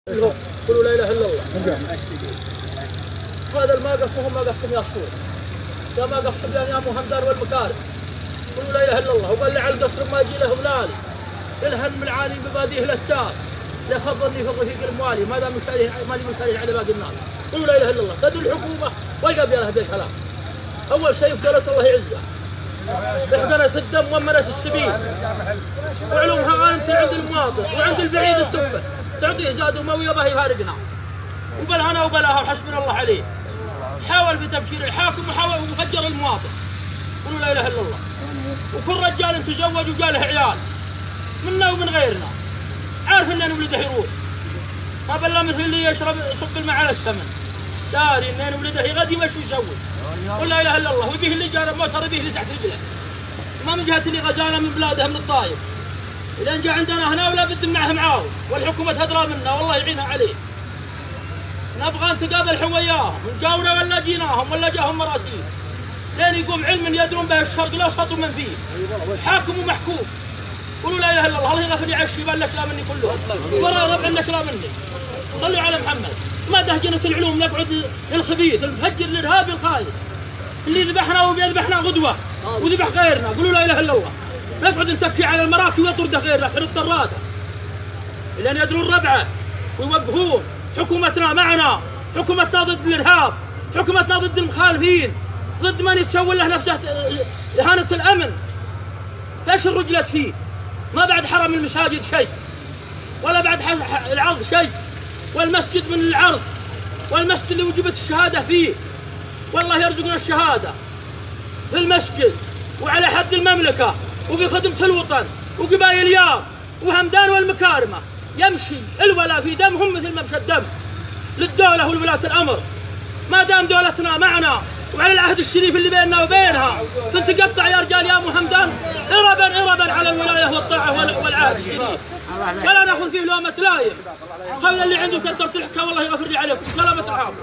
قولوا لا اله الا الله. هذا الموقف وهم موقفكم يا اسطوره. يا موقف صبيان يا مهندار والمكارم. قولوا لا اله الا الله. وقال لي على القصر ما يجي له ظلالي. الهم العالي بباديه الاساس. لا خبرني في الرفيق الموالي ما دام ماني مشاريه على باقي الناس. قولوا لا اله الا الله. خذوا الحكومه والقى بها بالكلام. اول شيء في دولة الله يعزها. احضرت الدم ومنت السبيل. وعلومها انت عند المواطن وعند البعيد التفه. تعطيه زاد ومويه به يفارقنا. وبلهنا وبلاها وحسبنا الله عليه. حاول في تفكير الحاكم وحاول وفجر المواطن. قولوا لا اله الا الله. وكل رجال تزوج وجاله عيال منا ومن غيرنا. عارف ان ولده يروح. ما بلا مثل اللي يشرب يصب الماء على السمن. داري ان ولده يغدي وش يسوي. قل لا اله الا الله. وبيه اللي جار موتر بيه اللي تحت رجله. ما من جهه اللي غزانا من بلادها من الطايف. اذا جاء عندنا هنا ولا بد معه معاون والحكومه تدرى منا والله يعينها عليه. نبغى نتقابل حوياهم ونجاونا ولا جيناهم ولا جاهم مراسيل. لين يقوم علم يدرون به الشرق الاوسط ومن فيه. حاكم ومحكوم. قولوا لا اله الا الله. الله يغفر لي عشي يبان لك لا مني كلهم. وراء ربع لك لا مني. صلوا على محمد. ما دهجنة العلوم نقعد الخبيث المفجر الارهابي الخايس اللي ذبحنا وبيذبحنا غدوه وذبح غيرنا. قولوا لا اله الا الله. نقعد نتكي على المراكب ويطرد غيرنا في الطراده لان يدرون ربعه ويوقفون. حكومتنا معنا. حكومتنا ضد الارهاب. حكومتنا ضد المخالفين. ضد من يتسول له نفسه اهانه الامن. ليش الرجلت فيه؟ ما بعد حرم المساجد شيء ولا بعد العرض شيء. والمسجد من العرض والمسجد اللي وجبت الشهاده فيه. والله يرزقنا الشهاده في المسجد وعلى حد المملكه وفي خدمه الوطن وقبائل ياب وهمدان والمكارمه. يمشي الولاء في دمهم مثل ما مشى الدم للدوله ولولاة الامر. ما دام دولتنا معنا وعلى العهد الشريف اللي بيننا وبينها تنتقطع يا رجال يا مهمدان إربا على الولايه والطاعه والعهد الشريف. ولا ناخذ فيه لومه لايم. هذا اللي عنده كثرة الحكا والله يغفر لي عليكم. سلامة الحافظ.